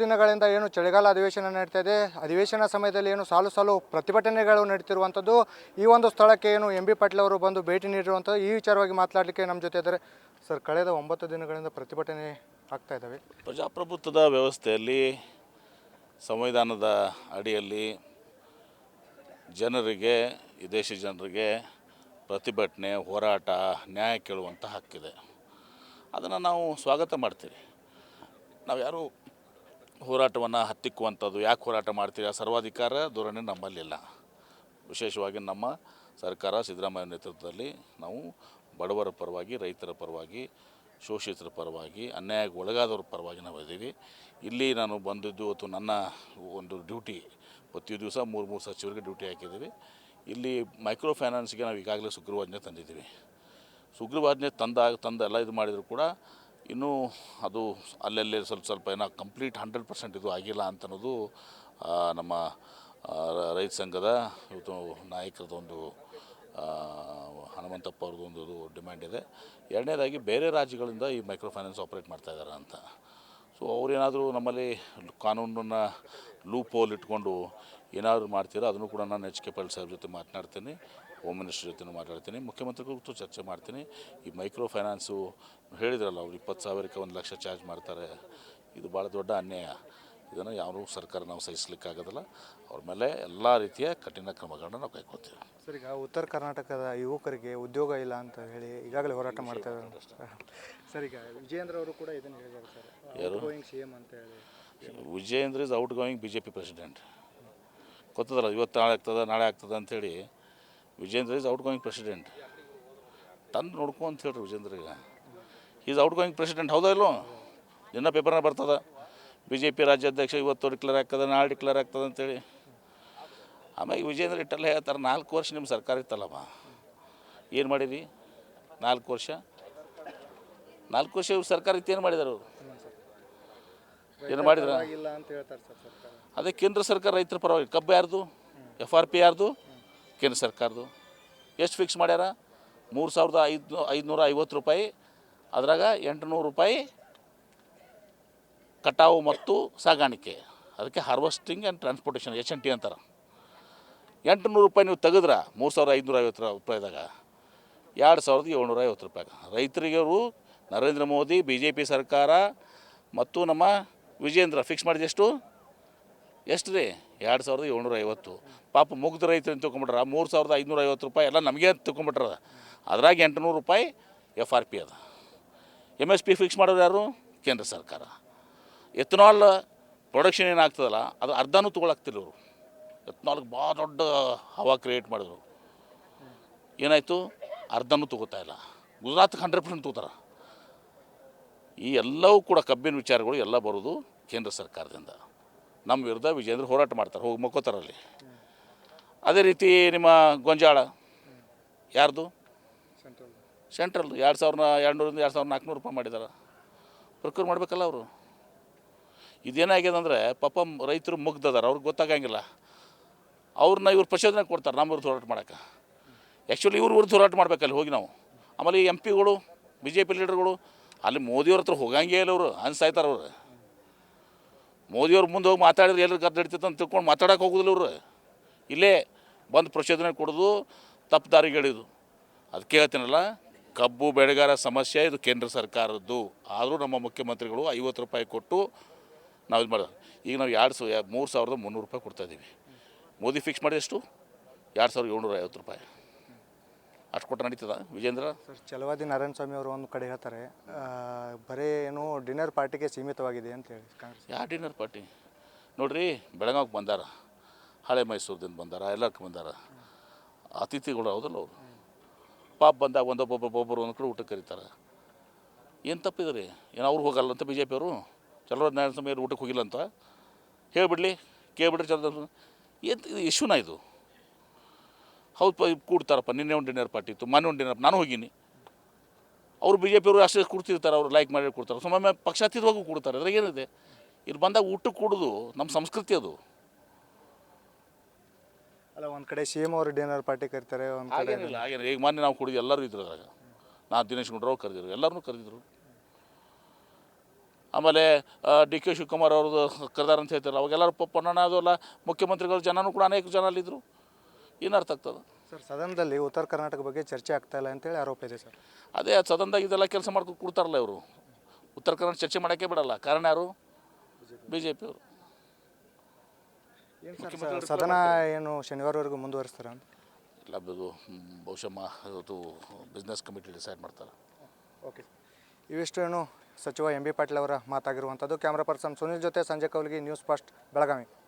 ದಿನಗಳಿಂದ ಏನು ಚಳಿಗಾಲ ಅಧಿವೇಶನ ನಡೀತಾ ಇದೆ. ಅಧಿವೇಶನ ಸಮಯದಲ್ಲಿ ಏನು ಸಾಲು ಪ್ರತಿಭಟನೆಗಳು ನಡೀತಿರುವಂಥದ್ದು. ಈ ಒಂದು ಸ್ಥಳಕ್ಕೆ ಏನು ಎಂ ಬಿ ಪಾಟೀಲ್ ಅವರು ಬಂದು ಭೇಟಿ ನೀಡಿರುವಂಥದ್ದು. ಈ ವಿಚಾರವಾಗಿ ಮಾತನಾಡಲಿಕ್ಕೆ ನಮ್ಮ ಜೊತೆ ಇದ್ದಾರೆ. ಸರ್, ಕಳೆದ 9 ದಿನಗಳಿಂದ ಪ್ರತಿಭಟನೆ ಆಗ್ತಾ ಇದ್ದಾವೆ. ಪ್ರಜಾಪ್ರಭುತ್ವದ ವ್ಯವಸ್ಥೆಯಲ್ಲಿ ಸಂವಿಧಾನದ ಅಡಿಯಲ್ಲಿ ಜನರಿಗೆ, ಈ ದೇಶ ಜನರಿಗೆ ಪ್ರತಿಭಟನೆ, ಹೋರಾಟ, ನ್ಯಾಯ ಕೇಳುವಂಥ ಹಕ್ಕಿದೆ. ಅದನ್ನು ನಾವು ಸ್ವಾಗತ ಮಾಡ್ತೀವಿ. ನಾವು ಯಾರು ಹೋರಾಟವನ್ನು ಹತ್ತಿಕ್ಕುವಂಥದ್ದು, ಯಾಕೆ ಹೋರಾಟ ಮಾಡ್ತೀವಿ, ಆ ಸರ್ವಾಧಿಕಾರ ಧೋರಣೆ ನಮ್ಮಲ್ಲಿಲ್ಲ. ವಿಶೇಷವಾಗಿ ನಮ್ಮ ಸರ್ಕಾರ ಸಿದ್ದರಾಮಯ್ಯ ನೇತೃತ್ವದಲ್ಲಿ ನಾವು ಬಡವರ ಪರವಾಗಿ, ರೈತರ ಪರವಾಗಿ, ಶೋಷಿತರ ಪರವಾಗಿ, ಅನ್ಯಾಯಕ್ಕೆ ಒಳಗಾದವ್ರ ಪರವಾಗಿ ನಾವು ಇದ್ದೀವಿ. ಇಲ್ಲಿ ನಾನು ಬಂದಿದ್ದು ಇವತ್ತು ನನ್ನ ಒಂದು ಡ್ಯೂಟಿ, ಪ್ರತಿ ದಿವಸ 3 ಸಚಿವರಿಗೆ ಡ್ಯೂಟಿ ಹಾಕಿದ್ದೀವಿ. ಇಲ್ಲಿ ಮೈಕ್ರೋ ಫೈನಾನ್ಸ್ಗೆ ನಾವು ಈಗಾಗಲೇ ಸುಗ್ರೀವಾಜ್ಞೆ ತಂದಿದ್ದೀವಿ. ಸುಗ್ರೀವಾಜ್ಞೆ ತಂದೆಲ್ಲ ಇದು ಮಾಡಿದರೂ ಕೂಡ ಇನ್ನೂ ಅದು ಅಲ್ಲಲ್ಲೇ ಸ್ವಲ್ಪ ಏನೋ ಕಂಪ್ಲೀಟ್ 100% ಇದು ಆಗಿಲ್ಲ ಅಂತನ್ನೋದು ನಮ್ಮ ರೈತ ಸಂಘದ ಇವತ್ತು ನಾಯಕರದೊಂದು ಹನುಮಂತಪ್ಪ ಅವ್ರದ್ದೊಂದು ಡಿಮ್ಯಾಂಡ್ ಇದೆ. ಎರಡನೇದಾಗಿ ಬೇರೆ ರಾಜ್ಯಗಳಿಂದ ಈ ಮೈಕ್ರೋ ಫೈನಾನ್ಸ್ ಆಪ್ರೇಟ್ ಮಾಡ್ತಾಯಿದ್ದಾರೆ ಅಂತ. ಸೊ ಅವರೇನಾದರೂ ನಮ್ಮಲ್ಲಿ ಕಾನೂನನ್ನು ಲೂಪ್ ಹೋಲ್ ಇಟ್ಕೊಂಡು ಏನಾದರೂ ಮಾಡ್ತೀರೋ ಅದನ್ನು ಕೂಡ ನಾನು ಎಚ್ ಕೆ ಪಾಟೀಲ್ ಸಾಹೇಬ್ ಜೊತೆ ಮಾತನಾಡ್ತೀನಿ, ಹೋಮ್ ಮಿನಿಸ್ಟರ್ ಜೊತೆ ಮಾತಾಡ್ತೀನಿ, ಮುಖ್ಯಮಂತ್ರಿಗಳಿಗೂ ಚರ್ಚೆ ಮಾಡ್ತೀನಿ. ಈ ಮೈಕ್ರೋ ಫೈನಾನ್ಸು ಹೇಳಿದ್ರಲ್ಲ, ಅವ್ರು 20,000ಕ್ಕೆ 1 ಲಕ್ಷ ಚಾರ್ಜ್ ಮಾಡ್ತಾರೆ. ಇದು ಭಾಳ ದೊಡ್ಡ ಅನ್ಯಾಯ. ಇದನ್ನು ಯಾವ ಸರ್ಕಾರ ನಾವು ಸಹಿಸಲಿಕ್ಕಾಗೋದಿಲ್ಲ. ಅವ್ರ ಮೇಲೆ ಎಲ್ಲ ರೀತಿಯ ಕಠಿಣ ಕ್ರಮಗಳನ್ನ ನಾವು ಕೈಗೊಳ್ತೀವಿ. ಸರ್, ಈಗ ಉತ್ತರ ಕರ್ನಾಟಕದ ಯುವಕರಿಗೆ ಉದ್ಯೋಗ ಇಲ್ಲ ಅಂತ ಹೇಳಿ ಈಗಾಗಲೇ ಹೋರಾಟ ಮಾಡ್ತಾ ಇದ್ದಾರೆ. ಸರ್, ಈಗ ವಿಜಯೇಂದ್ರ ಅವರು ಕೂಡ ಇದನ್ನು ಹೇಳಿದ್ದಾರೆ ಸರ್, ಯಾರು CM ಅಂತ ಹೇಳಿ. Vijayendra is outgoing BJP president. ಗೊತ್ತದಲ್ಲ, ಇವತ್ತು ನಾಳೆ ಆಗ್ತದೆ ಅಂಥೇಳಿ. Vijendra is outgoing president. ತಂದು ನೋಡ್ಕೊ ಅಂತ ಹೇಳ್ರಿ ವಿಜೇಂದ್ರಿಗೆ. ಈಸ್ ಔಟ್ ಗೋಯಿಂಗ್ ಪ್ರೆಸಿಡೆಂಟ್, ಹೌದಾ ಇಲ್ಲೋ? ದಿನ ಪೇಪರ್ನ ಬರ್ತದೆ BJP ರಾಜ್ಯಾಧ್ಯಕ್ಷ ಇವತ್ತು ಡಿಕ್ಲೇರ್ ಆಗ್ತದೆ, ನಾಳೆ ಡಿಕ್ಲೇರ್ ಆಗ್ತದೆ ಅಂತೇಳಿ. ಆಮೇಲೆ ವಿಜೇಂದ್ರ ಇಟ್ಟೆಲ್ಲ ಹೇಳ್ತಾರೆ, 4 ವರ್ಷ ನಿಮ್ಮ ಸರ್ಕಾರ ಇತ್ತಲ್ಲಮ್ಮ, ಏನು ಮಾಡಿರಿ? 4 ವರ್ಷ ಇವ್ರು ಸರ್ಕಾರ ಇತ್ತು, ಏನು ಮಾಡಿದಾರೆ ಅವರು? ಏನು ಮಾಡಿದ್ರ? ಅದೇ ಕೇಂದ್ರ ಸರ್ಕಾರ ರೈತರ ಪರವಾಗಿ. ಕಬ್ಬು ಯಾರ್ದು? FRP ಯಾರ್ದು? ಕೇಂದ್ರ ಸರ್ಕಾರದ್ದು. ಎಷ್ಟು ಫಿಕ್ಸ್ ಮಾಡ್ಯಾರ? 3,550 ರೂಪಾಯಿ. ಅದ್ರಾಗ 800 ರೂಪಾಯಿ ಕಟಾವು ಮತ್ತು ಸಾಗಾಣಿಕೆ, ಅದಕ್ಕೆ ಹಾರ್ವೆಸ್ಟಿಂಗ್ ಆ್ಯಂಡ್ ಟ್ರಾನ್ಸ್ಪೋರ್ಟೇಷನ್, HNT ಅಂತಾರೆ. 800 ರೂಪಾಯಿ ನೀವು ತೆಗೆದ್ರೆ 3,550 ರೂಪಾಯಿದಾಗ 2,750 ರೂಪಾಯಿ ರೈತರಿಗೆ ಅವರು ನರೇಂದ್ರ ಮೋದಿ, BJP ಸರ್ಕಾರ ಮತ್ತು ನಮ್ಮ ವಿಜೇಂದ್ರ ಫಿಕ್ಸ್ ಮಾಡಿದ ಎಷ್ಟು ರೀ? 2,750. ಪಾಪ ಮುಗ್ಧ ರೈತರನ್ನು ತೊಗೊಂಬಿಟ್ರ 3,550 ರೂಪಾಯಿ ಎಲ್ಲ ನಮಗೆ ತೊಗೊಂಬಿಟ್ರ. ಅದ್ರಾಗ 800 ರೂಪಾಯಿ FRP ಅದ. MSP ಫಿಕ್ಸ್ ಮಾಡೋರು ಯಾರು? ಕೇಂದ್ರ ಸರ್ಕಾರ. ಎಥನಾಲ್ ಪ್ರೊಡಕ್ಷನ್ ಏನಾಗ್ತದಲ್ಲ ಅದು ಅರ್ಧನೂ ತೊಗೊಳಕ್ತಿಲ್ಲ ಅವರು. ಎಥನಾಲ್ಗೆ ಭಾಳ ದೊಡ್ಡ ಹವಾ ಕ್ರಿಯೇಟ್ ಮಾಡಿದ್ರು. ಏನಾಯಿತು? ಅರ್ಧನೂ ತೊಗೋತಾ ಇಲ್ಲ. ಗುಜರಾತ್ಗೆ 100% ತೊಗೋತಾರೆ. ಈ ಎಲ್ಲವೂ ಕೂಡ ಕಬ್ಬಿನ ವಿಚಾರಗಳು ಎಲ್ಲ ಬರೋದು ಕೇಂದ್ರ ಸರ್ಕಾರದಿಂದ. ನಮ್ಮ ವಿರುದ್ಧ ವಿಜೇಂದ್ರ ಹೋರಾಟ ಮಾಡ್ತಾರೆ, ಹೋಗಿ ಮಕ್ಕೋತಾರಲ್ಲಿ. ಅದೇ ರೀತಿ ನಿಮ್ಮ ಗೊಂಜಾಳ ಯಾರ್ದು? ಸೆಂಟ್ರಲ್ದು. 2,200ರಿಂದ 2,400 ರೂಪಾಯಿ ಮಾಡಿದ್ದಾರೆ. ಪ್ರೊಕ್ಯೂರ್ ಮಾಡಬೇಕಲ್ಲ ಅವರು. ಇದೇನಾಗಿದೆ ಅಂದರೆ ಪಾಪ ರೈತರು ಮುಗ್ದದಾರ, ಅವ್ರಿಗೆ ಗೊತ್ತಾಗಂಗಿಲ್ಲ. ಅವ್ರನ್ನ ಇವ್ರು ಪ್ರಚೋದನೆ ಕೊಡ್ತಾರೆ ನಮ್ಮ ವಿರುದ್ಧ ಹೋರಾಟ ಮಾಡೋಕ್ಕೆ. ಆ್ಯಕ್ಚುಲಿ ಇವ್ರ ವಿರುದ್ಧ ಹೋರಾಟ ಮಾಡ್ಬೇಕಲ್ಲಿ ಹೋಗಿ ನಾವು. ಆಮೇಲೆ ಈ MP ಗಳು, BJP ಲೀಡರ್ಗಳು ಅಲ್ಲಿ ಮೋದಿಯವ್ರ ಹತ್ರ ಹೋಗಂಗೇ ಇಲ್ಲ. ಅವರು ಅನ್ಸಾಯ್ತಾರೆ. ಅವರು ಮೋದಿಯವ್ರ ಮುಂದೆ ಹೋಗಿ ಮಾತಾಡಿದ್ರೆ ಎಲ್ಲರೂ ಗದ್ದು ಹಿಡಿತೈತೆ ಅಂತ ತಿಳ್ಕೊಂಡು ಮಾತಾಡೋಕೆ ಹೋಗೋದಿಲ್ಲ. ಅವರು ಇಲ್ಲೇ ಬಂದು ಪ್ರಚೋದನೆ ಕೊಡೋದು, ತಪ್ಪು ದಾರಿಗೆ ಎಳೆಯೋದು. ಅದಕ್ಕೆ ಹೇಳ್ತೀನಲ್ಲ, ಕಬ್ಬು ಬೆಳೆಗಾರ ಸಮಸ್ಯೆ ಇದು ಕೇಂದ್ರ ಸರ್ಕಾರದ್ದು. ಆದರೂ ನಮ್ಮ ಮುಖ್ಯಮಂತ್ರಿಗಳು 50 ರೂಪಾಯಿ ಕೊಟ್ಟು ನಾವು ಇದು ಮಾಡೋದು. ಈಗ ನಾವು 3,300 ರೂಪಾಯಿ ಕೊಡ್ತಾಯಿದ್ದೀವಿ. ಮೋದಿ ಫಿಕ್ಸ್ ಮಾಡಿ ಎಷ್ಟು? 2,750 ರೂಪಾಯಿ. ಅಷ್ಟು ಕೊಟ್ಟರೆ ನಡೀತದ ವಿಜೇಂದ್ರ? ಸರ್, ಛಲವಾದಿ ನಾರಾಯಣ ಸ್ವಾಮಿ ಅವರು ಒಂದು ಕಡೆ ಹೇಳ್ತಾರೆ, ಬರೀ ಏನು ಡಿನ್ನರ್ ಪಾರ್ಟಿಗೆ ಸೀಮಿತವಾಗಿದೆ ಅಂತ ಹೇಳಿ. ಯಾವ ಡಿನ್ನರ್ ಪಾರ್ಟಿ? ನೋಡಿರಿ, ಬೆಳಗಾವಿಗೆ ಬಂದಾರ, ಹಳೆ ಮೈಸೂರದಿಂದ ಬಂದಾರ, ಎಲ್ಲಕ್ಕೆ ಬಂದಾರ. ಅತಿಥಿಗಳು ಹೌದಲ್ಲ ಅವರು. ಪಾಪ ಬಂದಾಗ ಒಬ್ಬೊಬ್ಬರು ಒಂದು ಕಡೆ ಊಟಕ್ಕೆ ಕರೀತಾರೆ. ಏನು ತಪ್ಪಿದೆ ರೀ? ಏನು ಅವ್ರು ಹೋಗಲ್ಲ ಅಂತ BJP ಅವರು? ಛಲವಾದಿ ನಾರಾಯಣ ಸ್ವಾಮಿ ಅವರು ಊಟಕ್ಕೆ ಹೋಗಿಲ್ಲ ಅಂತ ಹೇಳಿಬಿಡ್ಲಿ, ಕೇಳಿಬಿಡ್ರಿ. ಏನು ಇದು ಇಶ್ಯೂನ ಇದು? ಹೌದು, ಕೂಡ್ತಾರಪ್ಪ. ನಿನ್ನೆ ಒಂದು ಡಿನ್ನರ್ ಪಾರ್ಟಿ ಇತ್ತು, ಮೊನ್ನೆ ಒಂದು ಡಿನ್ನರ್, ನಾನು ಹೋಗೀನಿ. ಅವರು BJP ಅವರು ಅಷ್ಟೇ ಕೂಡ್ತಿರ್ತಾರೆ, ಅವರು ಲೈಕ್ ಮಾಡಿ ಕೊಡ್ತಾರೆ. ಸುಮ್ಮನೆ ಪಕ್ಷಾತೀತವಾಗೂ ಕೂಡ್ತಾರೆ. ಅದ್ರಾಗ ಏನಿದೆ? ಇಲ್ಲಿ ಬಂದಾಗ ಊಟಕ್ಕೆ ಕೂಡೋದು ನಮ್ಮ ಸಂಸ್ಕೃತಿ ಅದು. ಅಲ್ಲ, ಒಂದು ಕಡೆ CM ಅವರು ಡಿನ್ನರ್ ಪಾರ್ಟಿ ಕರೀತಾರೆ, ಒಂದು ಕಡೆ ಹಾಗೇನಿಲ್ಲ. ಈಗ ಮೊನ್ನೆ ನಾವು ಕುಡಿದು ಎಲ್ಲರೂ ಇದ್ರು. ಅದ್ರಾಗ ನಾನು ದಿನೇಶ್ ಗುಂಡೂರಾವ್ ಕರೆದಿದ್ರು, ಎಲ್ಲರನ್ನೂ ಕರೆದಿದ್ರು. ಆಮೇಲೆ ಡಿ ಕೆ ಶಿವಕುಮಾರ್ ಅವ್ರದ್ದು ಕರ್ದಾರ ಅಂತ ಹೇಳ್ತಾರೆ, ಅವಾಗೆಲ್ಲರೂ ಪೊನ್ನಣ್ಣ ಅದಲ್ಲ ಮುಖ್ಯಮಂತ್ರಿಗಳು ಜನನೂ ಕೂಡ ಅನೇಕ ಜನ ಅಲ್ಲಿದ್ದರು. ಏನು ಅರ್ಥ ಆಗ್ತದೆ ಸರ್ ಸದನದಲ್ಲಿ ಉತ್ತರ ಕರ್ನಾಟಕ ಬಗ್ಗೆ ಚರ್ಚೆ ಆಗ್ತಾ ಇಲ್ಲ ಅಂತೇಳಿ ಆರೋಪ ಇದೆ ಸರ್. ಅದೇ ಸದನದಾಗ ಇದೆಲ್ಲ ಕೆಲಸ ಮಾಡ್ಕೊಂಡು ಕೊಡ್ತಾರಲ್ಲ ಇವರು. ಉತ್ತರ ಕರ್ನಾಟಕ ಚರ್ಚೆ ಮಾಡೋಕ್ಕೆ ಬಿಡಲ್ಲ. ಕಾರಣ ಯಾರು? ಬಿ ಜೆ ಪಿಯವರು. ಸದನ ಏನು ಶನಿವಾರವರೆಗೂ ಮುಂದುವರಿಸ್ತಾರೆ ಅಂತ? ಇಲ್ಲ, ಇದು ಬಹುಶಃ ಇದು ಬಿಸ್ನೆಸ್ ಕಮಿಟಿ ಡಿಸೈಡ್ ಮಾಡ್ತಾರೆ. ಓಕೆ, ಇವಿಷ್ಟು ಸಚಿವ ಎಂ ಬಿ ಪಾಟೀಲ್ ಅವರ ಮಾತಾಗಿರುವಂಥದ್ದು. ಕ್ಯಾಮ್ರಾ ಪರ್ಸನ್ ಸುನಿಲ್ ಜೊತೆ ಸಂಜಯ್ ಕೌಲ್ಗಿ, ನ್ಯೂಸ್ ಫಸ್ಟ್, ಬೆಳಗಾವಿ.